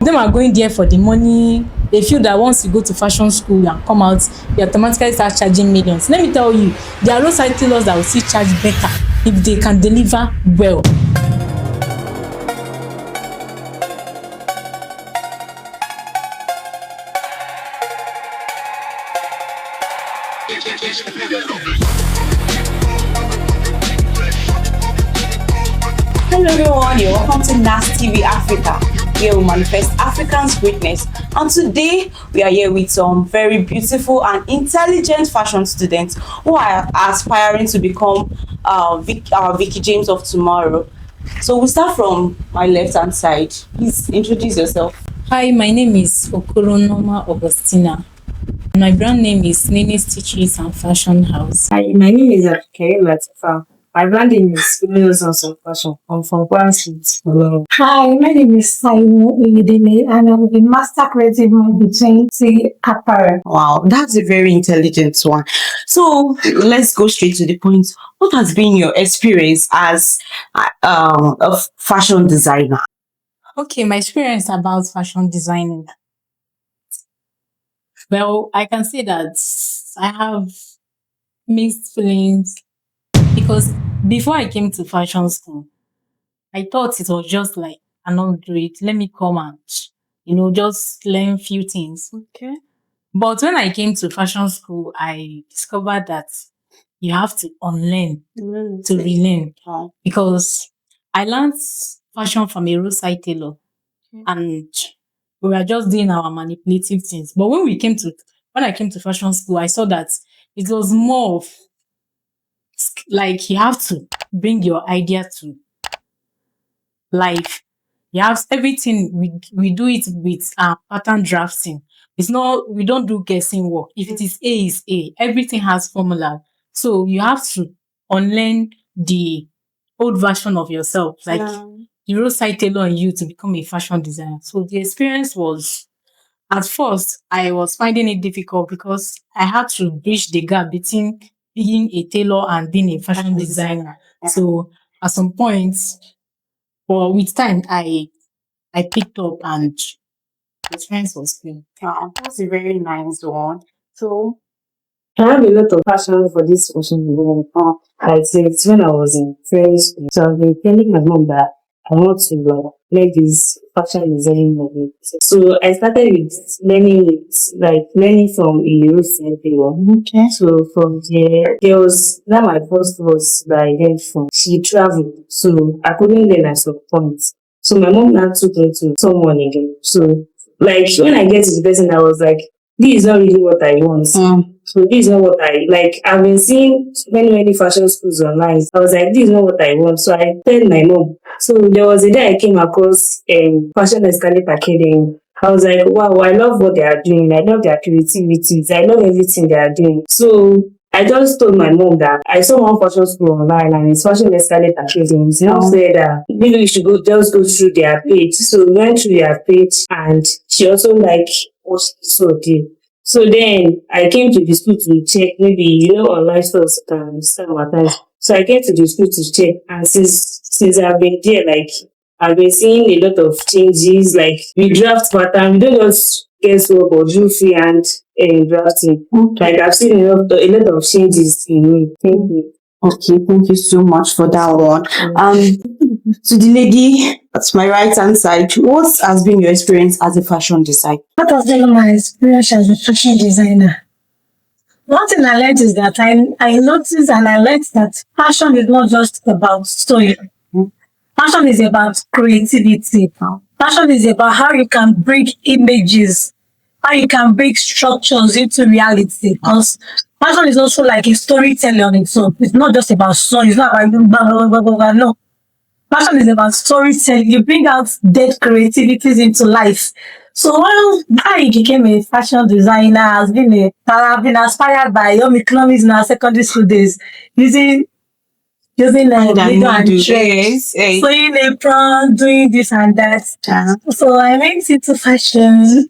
Them are going there for the money. They feel that once you go to fashion school and come out, you automatically start charging millions. Let me tell you, there are roadside tailors that will still charge better if they can deliver well. Hello everyone, you're welcome to Nastv Africa. Here we manifest African's greatness, and today we are here with some very beautiful and intelligent fashion students who are aspiring to become our Vicky James of tomorrow. So we'll start from my left hand side. Please introduce yourself. Hi, my name is Okoronorma Augustina. My brand name is Nini Stitches and Fashion House. Hi, my name is Akere Latifa. My brand name is Females of Fashion. I'm from Kwara State. Hello. Hi, my name is Saimo Oyedele and I'm the Master Creative Marketing Apparel. Wow, that's a very intelligent one. So let's go straight to the point. What has been your experience as a fashion designer? Okay, my experience about fashion designing. Well, I can say that I have mixed feelings because before I came to fashion school, I thought it was just like, I don't do it. Let me come and, just learn few things. Okay. But when I came to fashion school, I discovered that you have to unlearn to relearn because I learned fashion from a roadside tailor and we were just doing our manipulative things. But when I came to fashion school, I saw that it was more of like you have to bring your idea to life. You have everything. We do it with pattern drafting. It's not, we don't do guessing work. If it is A, is A. Everything has formula. So you have to unlearn the old version of yourself, like the roadside tailor in you to become a fashion designer. So the experience was, at first, I was finding it difficult because I had to bridge the gap between being a tailor and being a fashion designer. So at some points, but with time, I picked up and the experience was good. Wow, that's a very nice one. So I have a lot of passion for this fashion design. Like since when I was in primary school, so I've been telling my mom that I want to learn this fashion designing movie. So I started with learning from a roadside tailor. okay. So from there was that my first was that I learned from. She traveled, so I couldn't learn at some point. So my mom now took me to someone again. So like when I get to the person, I was like, this is not really what I want. So this is not what I like. I've been seeing many fashion schools online. I was like, this is not what I want. So I told my mom. So there was a day I came across Fashion Escalate Academy. I was like, wow, I love what they are doing. I love their creativity. I love everything they are doing. So I just told my mom that I saw one fashion school online and it's Fashion Escalate Academy. She now said that maybe we should go through their page. So we went through their page and she also like what she saw there. So then I came to the school to check, maybe online stores can advertise. So I came to the school to check, and since I've been there, like I've been seeing a lot of changes. Like we draft pattern, we don't just guess what, but do free and drafting. Like I've seen a lot of changes in me. Thank you. Okay, thank you so much for that one. To the lady at my right hand side, what has been your experience as a fashion designer? What has been my experience as a fashion designer? One thing I learned is that I noticed and I learned that fashion is not just about sewing. Fashion is about creativity. Fashion is about how you can bring images, how you can bring structures into reality. Because fashion is also like a storytelling on its own. It's not just about sewing. It's not about blah, blah, blah, blah, blah. No. Fashion is about storytelling. You bring out dead creativities into life. So while I became a fashion designer, I've been inspired by Yomi economics in our secondary school days, using needle and thread, sewing apron, doing this and that. So I went into fashion.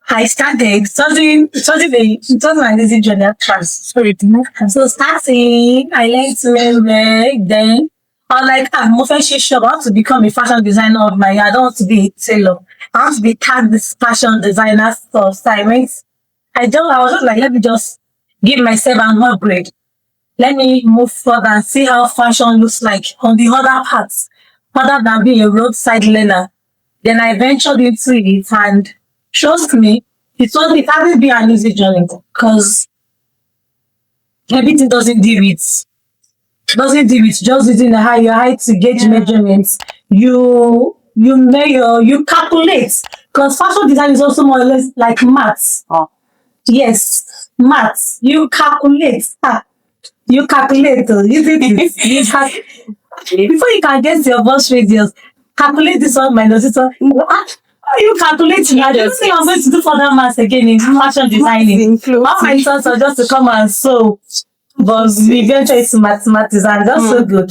I started studying my music journey class. So starting, I learned to make then. I was like, I'm more fashion shop. I want to become a fashion designer of my year. I don't want to be a tailor. I want to be tag this fashion designer stuff. So I was just like, let me just give myself an upgrade. Let me move further and see how fashion looks like on the other parts, other than being a roadside learner. Then I ventured into it, and trust me, it hasn't been an easy journey because everything doesn't just using the your height to gauge measurements. You measure, you calculate, because fashion design is also more or less like maths. Oh. Yes, maths. You calculate. You calculate. Isn't it? Before you can get your bus radius, calculate this one minus this one. How you calculating? I don't think I'm going to do further maths again in fashion designing. All my thoughts are just to come and sew. But we venture into mathematics, and that's so good.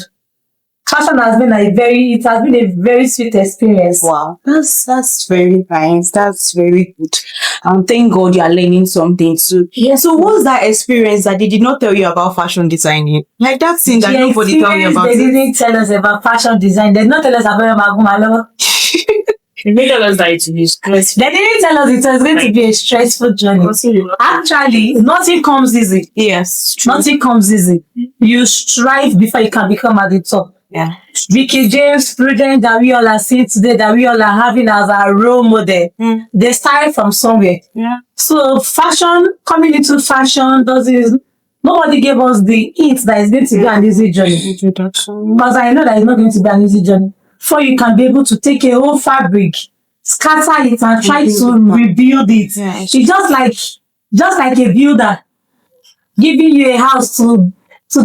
Fashion has been it has been a very sweet experience. Wow, that's very nice. That's very good. Thank God you are learning something too. Yes. So what's that experience that they did not tell you about fashion designing? Like that thing that nobody told you about. They didn't tell us about fashion design. They did not tell us about Magumalo. They made us that it will be stressful. They didn't tell us it was going to be a stressful journey. Actually, nothing comes easy. Yes, true. Nothing comes easy. You strive before you can become at the top. Yeah. Vicky James, Prudence, that we all are seeing today, that we all are having as our role model. They started from somewhere. Yeah. So coming into fashion nobody gave us the hint that it's going to be an easy journey. Because I know that it's not going to be an easy journey. Before you can be able to take a whole fabric, scatter it and try to rebuild it. Yeah, it's just like a builder giving you a house to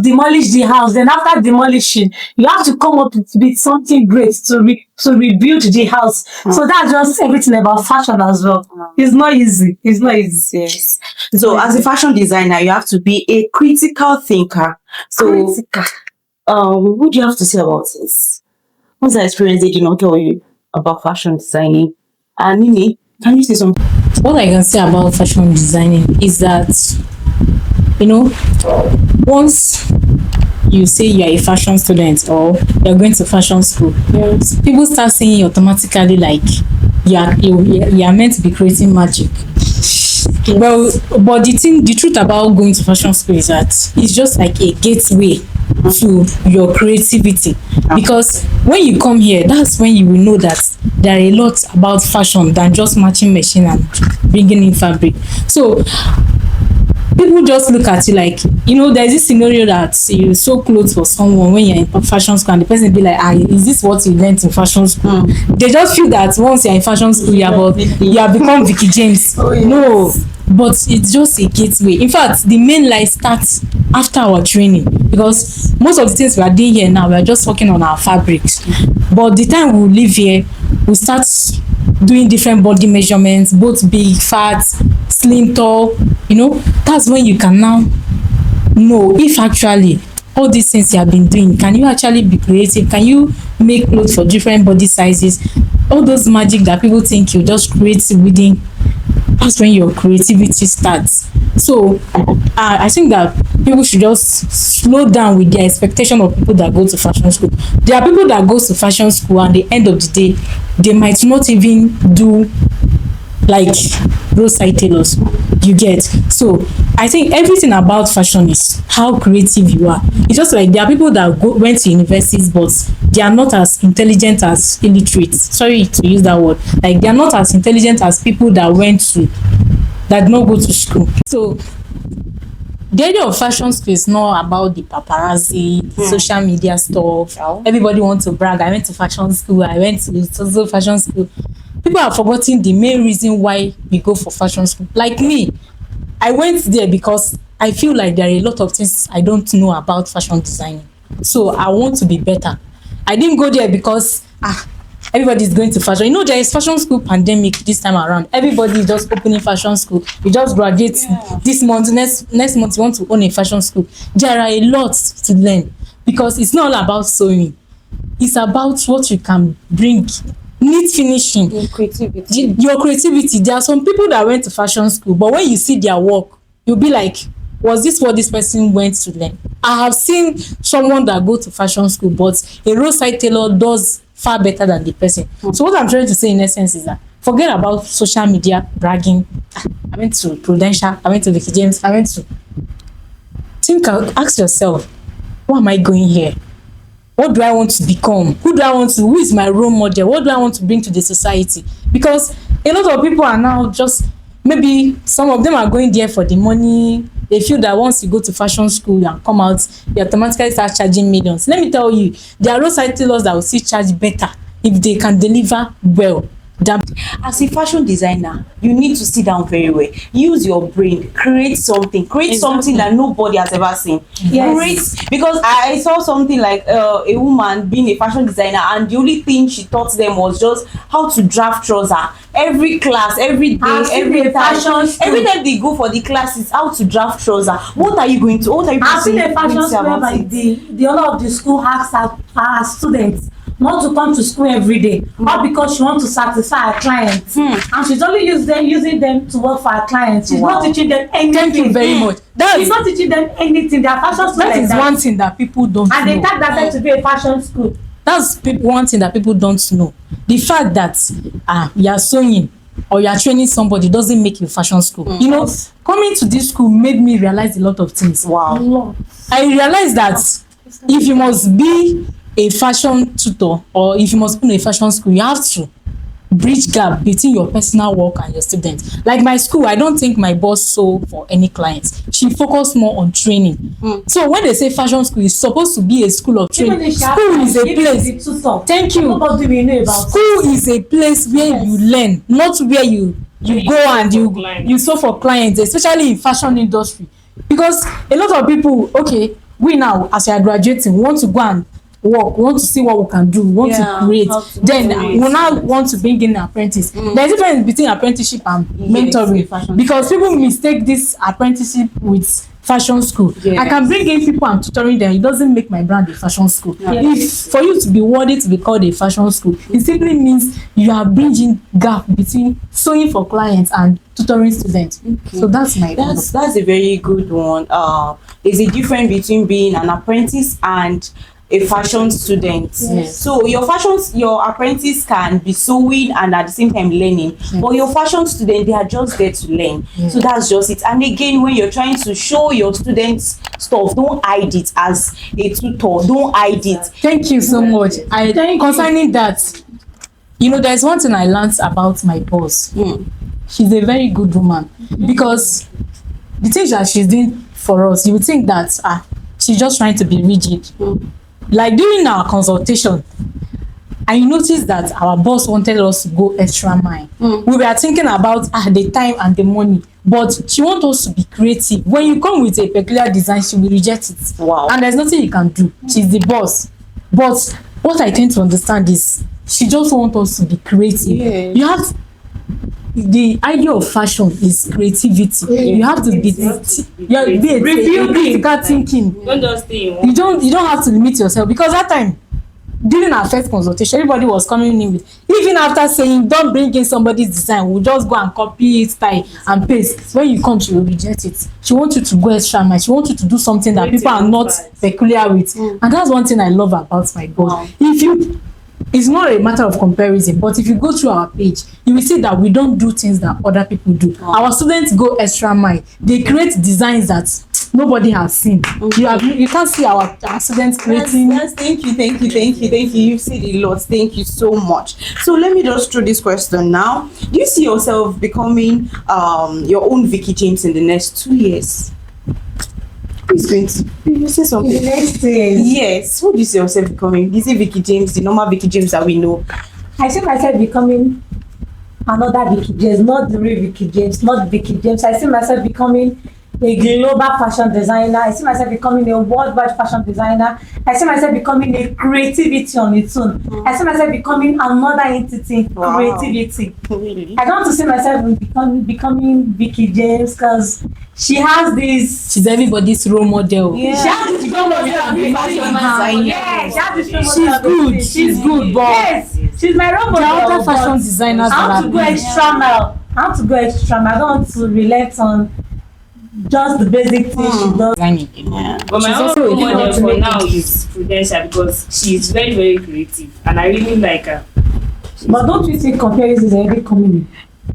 demolish the house. Then after demolishing, you have to come up with something great to rebuild the house. So that's just everything about fashion as well. It's not easy. Yes. So as a fashion designer, you have to be a critical thinker. So what do you have to say about this? What's the experience they did not tell you about fashion designing? And Nini, can you say something? What I can say about fashion designing is that, once you say you're a fashion student or you're going to fashion school, people start seeing you automatically like you are meant to be creating magic. Well, but the truth about going to fashion school is that it's just like a gateway to your creativity, because when you come here, that's when you will know that there are a lot about fashion than just matching machine and bringing in fabric. So people just look at you like, there's this scenario that you sew clothes for someone when you're in fashion school and the person be like, is this what you learned in fashion school? They just feel that once you're in fashion school, you have become Vicky James. No, but it's just a gateway. In fact, the main life starts after our training, because most of the things we are doing here now, we are just working on our fabrics. But the time we leave here, we start doing different body measurements, both big, fat, slim, tall. That's when you can now know if actually all these things you have been doing, can you actually be creative? Can you make clothes for different body sizes? All those magic that people think you just create within, that's when your creativity starts. So I think that people should just slow down with their expectation of people that go to fashion school. There are people that go to fashion school and at the end of the day, they might not even do like roadside tailors. You get? So I think everything about fashion is how creative you are. It's just like there are people that went to universities, but they are not as intelligent as illiterate. Sorry to use that word. Like they are not as intelligent as people that did not go to school. So the idea of fashion school is not about the paparazzi, social media stuff. Everybody wants to brag. I went to fashion school. I went to social fashion school. People are forgetting the main reason why we go for fashion school. Like me, I went there because I feel like there are a lot of things I don't know about fashion designing. So I want to be better. I didn't go there because everybody's going to fashion. There is fashion school pandemic this time around. Everybody is just opening fashion school. You just graduate this month. Next month you want to own a fashion school. There are a lot to learn, because it's not all about sewing. It's about what you can bring. Neat finishing. Your creativity. There are some people that went to fashion school, but when you see their work, you'll be like, was this what this person went to learn? I have seen someone that go to fashion school, but a roadside tailor does far better than the person. So what I'm trying to say in essence is that Forget about social media bragging. "Ah, I went to Prudential, I went to Vicky James, I went to..." Ask yourself, why am I going here? What do I want to become? Who is my role model? What do I want to bring to the society? Because a lot of people are now just, maybe some of them are going there for the money. They feel that once you go to fashion school and come out, you automatically start charging millions. Let me tell you, there are roadside tailors that will still charge better if they can deliver well. As a fashion designer, you need to sit down very well, use your brain, create something something that nobody has ever seen. Yes. Because I saw something like a woman being a fashion designer, and the only thing she taught them was just how to draft trouser. Every class, every day, every time they go for the classes, how to draft trouser. What are you going to I've seen a fashion going to say school about whereby it? the owner of the school asks her students not to come to school every day, all because she wants to satisfy her clients. And she's only using them to work for her clients. She's not teaching them anything. Thank you very much. She's not teaching them anything. They are fashion schools. That is one thing that people don't And know. they tag themselves to be a fashion school. That's one thing that people don't know. The fact that you are sewing or you are training somebody doesn't make you fashion school. You know, coming to this school made me realize a lot of things. Wow. I realized that if you must be a fashion tutor or if you must be in a fashion school, you have to bridge gap between your personal work and your students. Like my school, I don't think my boss sew for any clients. She focused more on training. So when they say fashion school, it's supposed to be a school of training. School is a place. Thank you. School is a place where you learn, not where you go and you sew for clients, especially in fashion industry. Because a lot of people, okay, we now as we are graduating, want to go and work, we want to see what we can do, we want to create. Then we now want to bring in an apprentice. There's a difference between apprenticeship and mentoring, because people mistake this apprenticeship with fashion school. I can bring in people and tutoring them. It doesn't make my brand a fashion school. If for you to be worthy to be called a fashion school, it simply means you are bridging gap between sewing for clients and tutoring students. So that's my That's a very good one. There's a difference between being an apprentice and a fashion student. So your apprentice can be sewing and at the same time learning, but your fashion student, they are just there to learn. So that's just it. And again, when you're trying to show your students stuff, don't hide it as a tutor. Don't hide it. Thank you so much. Concerning that, you know, there's one thing I learned about my boss. She's a very good woman, because the things that she's doing for us, you would think that she's just trying to be rigid. Like during our consultation, I noticed that our boss wanted us to go extra mile. We were thinking about the time and the money, but she wants us to be creative. When you come with a peculiar design, she will reject it. And there's nothing you can do. She's the boss. But what I tend to understand is she just wants us to be creative. You have the idea of fashion is creativity. You have to be critical thinking. Don't just stay in one. You don't have to limit yourself, because that time during our first consultation, everybody was coming in with, even after saying don't bring in somebody's design, we'll just go and copy it, style and paste. When you come, she will reject it. She wants you to go extra mile. She wants you to do something that people are not peculiar with. And that's one thing I love about my boss. It's not a matter of comparison, but if you go through our page, you will see that we don't do things that other people do. Our students go extra mile. They create designs that nobody has seen. You can't see our students creating. Yes, thank you. You've said a lot. Thank you so much. So let me just throw this question now. Do you see yourself becoming your own Vicky James in the next 2 years? Who's going to you say something? Next thing. Yes. Who do you see yourself becoming? Is it Vicky James, the normal Vicky James that we know? I see myself becoming another Vicky James, not the real Vicky James, not Vicky James. I see myself becoming a global fashion designer. I see myself becoming a worldwide fashion designer. I see myself becoming a creativity on its own. I see myself becoming another entity, creativity. Really? I don't want to see myself becoming Vicky James, because she has this. She's everybody's role model. She has this role model of being fashion designer. Yes, she has this role model of being. She's good, but yes, she's my role model. there are other fashion designers I that want to go extra mile. I don't want to relent on just the basic things she does. But my own role model for now is Prudential, because she is very, very creative and I really like her. But don't you think comparison is already coming?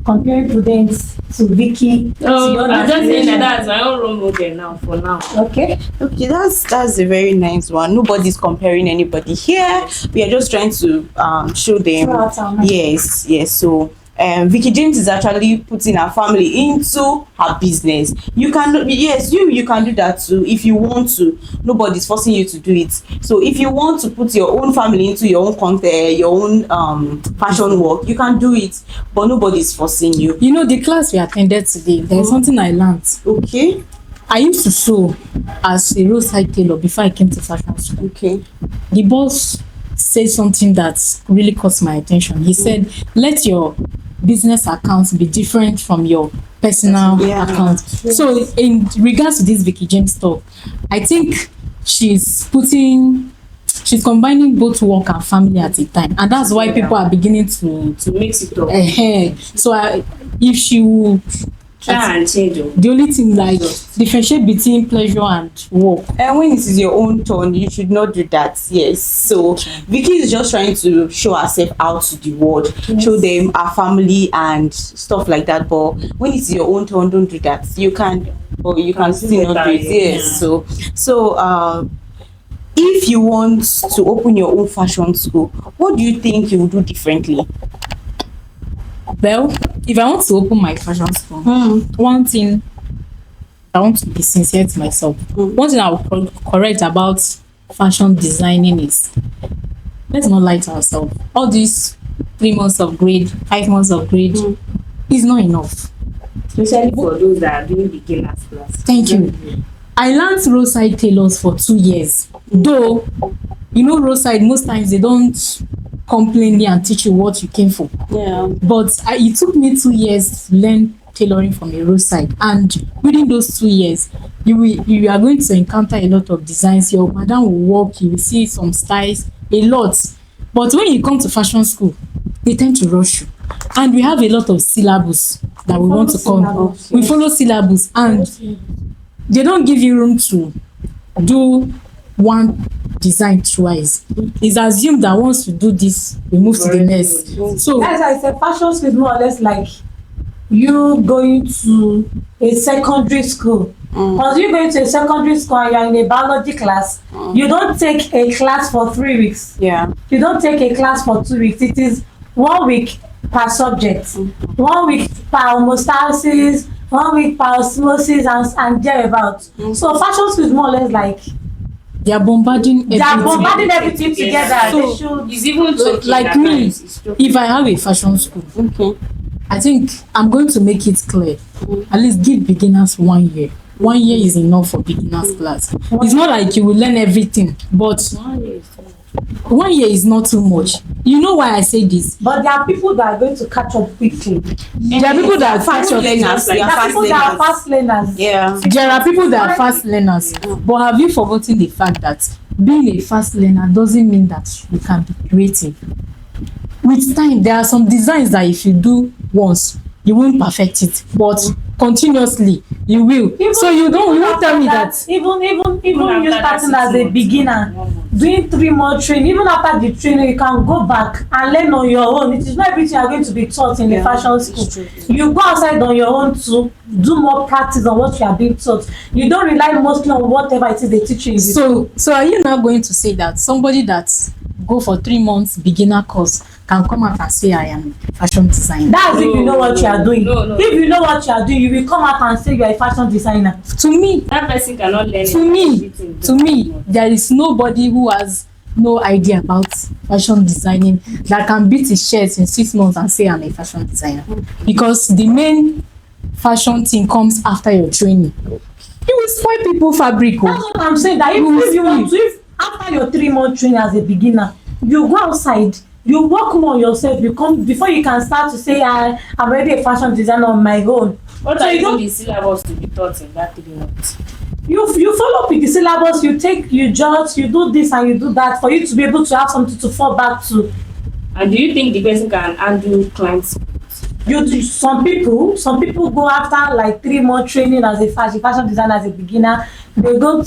Comparing Prudence to Vicky. Oh, to I'm just saying that generation. that's my own role model now for now. Okay. Okay, that's a very nice one. Nobody's comparing anybody here. We are just trying to show them. Throughout our life. Yes. So Vicky James is actually putting her family into her business. You can, yes, you can do that too if you want to. Nobody's forcing you to do it. So if you want to put your own family into your own content, your own fashion work, you can do it, but nobody's forcing you. You know, the class we attended today, there's something I learned. Okay. I used to sew as a roadside tailor before I came to fashion school. Okay. The boss said something that really caught my attention. He said, let your business accounts be different from your personal account. So in regards to this Vicky James talk, I think she's combining both work and family at a time, and that's why people are beginning to mix it up. So if she will Try and change it. the only thing like differentiate between pleasure and work. And when it is your own turn, you should not do that. Yes. So Vicky is just trying to show herself out to the world, show them her family and stuff like that. But when it's your own turn, don't do that. You can, or you can still not do it. Yes. So if you want to open your own fashion school, what do you think you would do differently? Well, if I want to open my fashion school, one thing I want to be sincere to myself. One thing I will correct about fashion designing is, let's not lie to ourselves. All these 3 months of grade, 5 months of grade is not enough. Especially for those that are doing beginners class. Thank you. I learned roadside tailors for 2 years. Though, you know, roadside, most times they don't come plainly and teach you what you came for. Yeah. But it took me 2 years to learn tailoring from a roadside, and within those 2 years you are going to encounter a lot of designs. Your madam will walk, you will see some styles, a lot. But when you come to fashion school, they tend to rush you, and we have a lot of syllabus that we want to come. We follow syllabus, and they don't give you room to do one design twice. It's assumed that once you do this, we move to the next. So As I said, fashion school is more or less like you going to a secondary school. Because you going to a secondary school and you're in a biology class, you don't take a class for 3 weeks. Yeah. You don't take a class for 2 weeks. It is 1 week per subject. 1 week per homostasis, 1 week per osmosis and thereabouts. So fashion school is more or less like they are bombarding everything together. So, They should, It's even joking like at me, times. It's joking. if I have a fashion school, Okay. I think I'm going to make it clear. At least give beginners 1 year. 1 year is enough for beginners class. It's not like you will learn everything, but 1 year is not too much. You know why I say this? but there are people that are going to catch up quickly. There are people that are fast fast learners. learners. They There are are fast people that are learners. fast learners. Yeah. There are people that are fast learners. But have you forgotten the fact that being a fast learner doesn't mean that you can be creative? With time, there are some designs that if you do once, you won't perfect it, but continuously you will. So you won't tell me that. Even you after that starting as 6 a months, beginner, 1 month. doing 3 month training, even after the training, you can go back and learn on your own. It is not everything you are going to be taught in the fashion school. You go outside on your own to do more practice on what you are being taught. You don't rely mostly on whatever it is they teach you. in the So are you now going to say that somebody that go for 3 months beginner course can come out and say I am a fashion designer? That's if you know what you are doing. No. If you know what you are doing, you will come out and say you are a fashion designer. To me, That person cannot learn to me, there is nobody who has no idea about fashion designing that can beat his chest in 6 months and say I'm a fashion designer, because the main fashion thing comes after your training. You will spoil people fabric. That's what I'm saying. That if you want to, if after your 3 month training as a beginner, you go outside, you work more on yourself, you come before you can start to say I'm already a fashion designer on my own. What So are you even don't- the syllabus to be taught in that 3 months? You follow up with the syllabus, you judge, you do this and you do that for you to be able to have something to fall back to. And do you think the person can handle clients? Some people go after like 3 month training as a fashion designer as a beginner. They go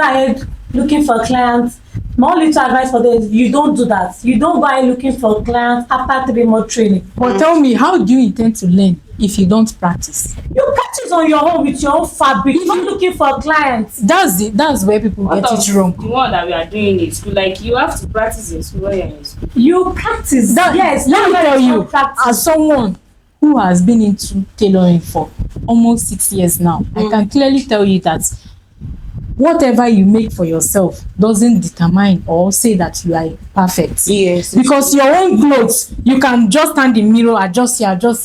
ahead looking for clients. My only little advice for them is you don't do that. You don't go out looking for clients after 3 months training. But tell me, how do you intend to learn if you don't practice? You practice on your own with your own fabric, not looking for clients. That's where people What get of it wrong. the one that we are doing in school, like you have to practice in school when you're in school. You practice. Yes, Let me that's tell why you, it's practice. as someone who has been into tailoring for almost 6 years now, I can clearly tell you that whatever you make for yourself doesn't determine or say that you are perfect. Yes. Because your own clothes, you can just stand in the mirror, adjust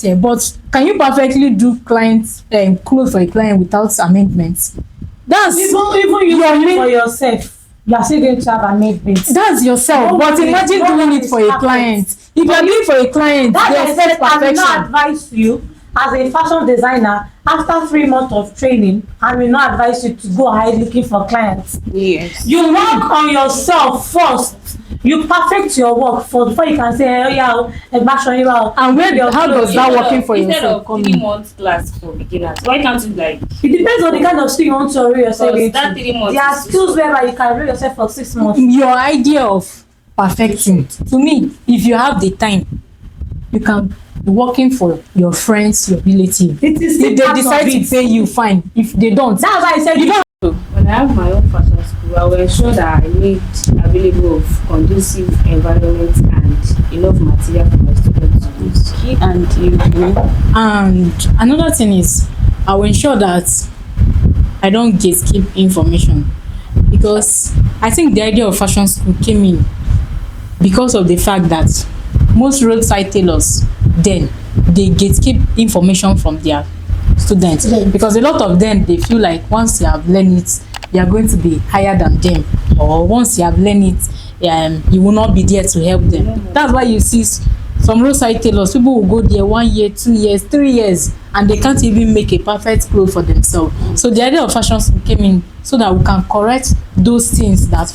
here. But can you perfectly do clients clothes for a client without amendments? That's Even you your doing it main- for yourself, you are still going to have amendments. That's yourself. No But one is- imagine no doing one it is for a perfect. client. If you are doing it for a client, That they I expect said, I will not perfection. advise you as a fashion designer after 3 months of training. I will not advise you to go ahead looking for clients. Yes. You work on yourself first. You perfect your work first before you can say, oh yeah, fashion you out. And how does that working for Instead yourself of come 3 in? months class for beginners, why can't you like It depends on the kind of skill you want to enroll yourself Because into. that 3 months There are is skills whereby you can enroll yourself for 6 months. Your idea of perfecting, to me, if you have the time, you can be working for your friends, your relative. It is If they part of decide to it. pay you, fine. If they don't, That's why I said you don't. when I have my own fashion school, I will ensure that I make available of conducive environment and enough material for my students to use. And you And another thing is, I will ensure that I don't gatekeep information, because I think the idea of fashion school came in because of the fact that most roadside tailors then they gatekeep information from their students, because a lot of them they feel like once you have learned it, you are going to be higher than them, or once you have learned it, you will not be there to help them. That's why you see some roadside tailors, people will go there 1 year, 2 years, 3 years, and they can't even make a perfect cloth for themselves. So the idea of fashion school came in so that we can correct those things that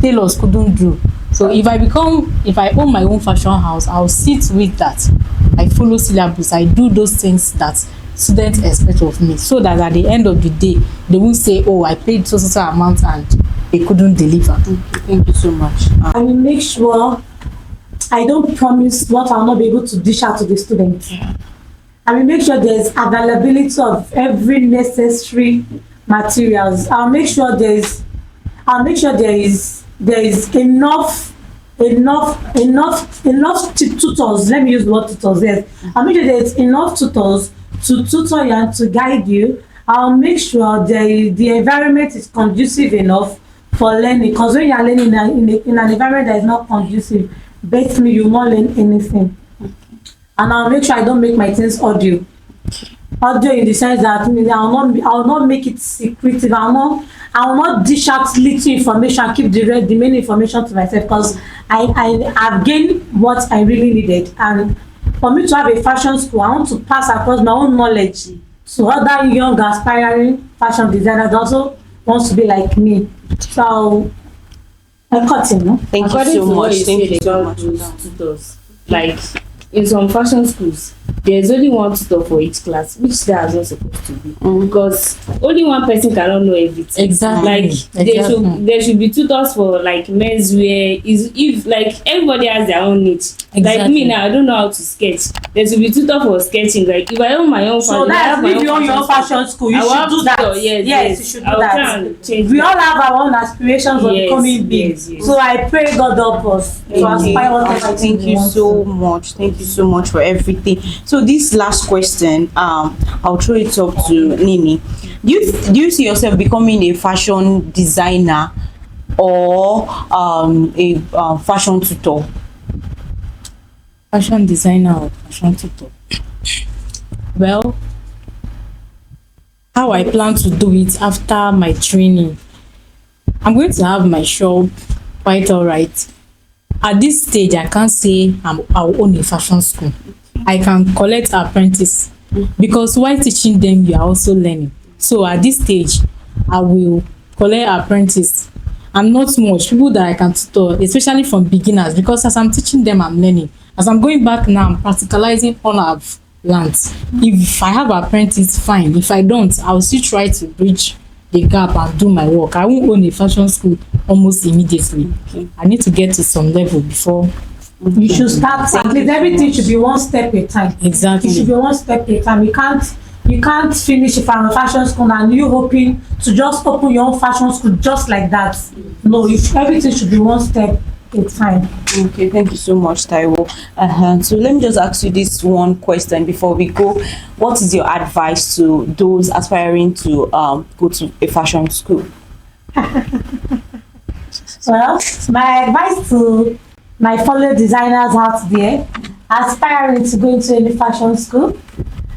tailors couldn't do. So if I own my own fashion house, I'll sit with that. I follow syllabus. I do those things that students expect of me, so that at the end of the day, they won't say, "Oh, I paid so amount and they couldn't deliver." Thank you so much. I will make sure I don't promise what I'll not be able to dish out to the students. I will make sure there's availability of every necessary materials. I'll make sure there is enough tutors. Let me use the word tutors. Yes, I'll make sure there's enough tutors to tutor you and to guide you. I'll make sure the environment is conducive enough for learning. Because when you are learning in an environment that is not conducive, bet me you will not learn anything. And I'll make sure I don't make my things audio in the sense that I'll not make it secretive. I will not dish out little information, keep the main information to myself, because I've gained what I really needed. And for me to have a fashion school, I want to pass across my own knowledge to other young aspiring fashion designers that also wants to be like me. So I cut him, no? Thank you According so to what much. you Thank said you so about much. those tutors, like in some fashion schools, there's only one tutor for each class, which that's not supposed to be, because only one person cannot know everything. Exactly. Like Exactly. there should be tutors for like menswear. Is if like everybody has their own niche. Like Exactly. me now, I don't know how to sketch. There should be tutor for sketching. Like if I own my own So fashion, I have that's my if you own your own fashion school, you I will should have do that. tutor, yes, you should I do will try that. and change We that. all have our own aspirations of Yes, becoming big. yes. So I pray God help us to aspire whatever Thank you so much. Thank you so much for everything. So this last question, I'll throw it up to Nini. Do you see yourself becoming a fashion designer or a fashion tutor? Fashion designer or fashion tutor? Well, how I plan to do it after my training, I'm going to have my shop quite all right. At this stage, I can't say I'll own a fashion school. I can collect apprentice, because while teaching them, you are also learning. So at this stage, I will collect apprentice, and not much people that I can tutor, especially from beginners, because as I'm teaching them, I'm learning. As I'm going back now, I'm practicalizing all I've learned. If I have apprentice, fine. If I don't, I'll still try to bridge the gap and do my work. I won't own a fashion school almost immediately. I need to get to some level before. You should start. At least everything should be one step at a time. Exactly. It should be one step at a time. You can't finish a fashion school and you hoping to just open your own fashion school just like that. No, everything should be one step at a time. Okay, thank you so much, Taiwo. So let me just ask you this one question before we go. What is your advice to those aspiring to go to a fashion school? Well, my advice to my fellow designers out there aspiring to go into any fashion school,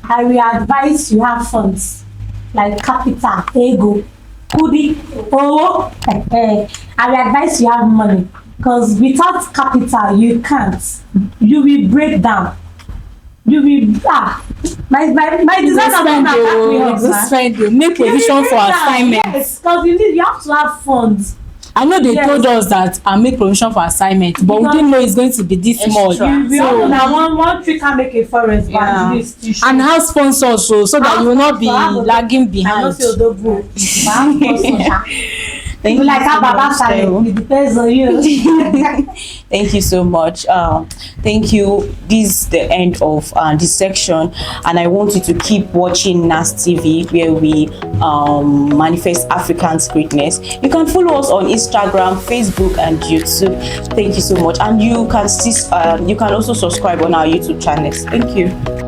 I will advise you have funds like capital, ego, kudi, owo. I will advise you have money because without capital you can't. You will break down. You will my designer don't back me up. Spend, make provision for assignments. Yes, because you have to have funds. I know they told us that I make provision for assignment, but we didn't know it's going to be this small. We all know that one tree can make a forest, but at least you should. And have sponsors so that you will not be lagging behind. Thank you like so how Baba much, started, Taiwo. it depends on you. Thank you so much. Thank you. This is the end of this section, and I want you to keep watching Nastv, where we manifest Africans' greatness. You can follow us on Instagram, Facebook, and YouTube. Thank you so much, and you can also subscribe on our YouTube channels. Thank you.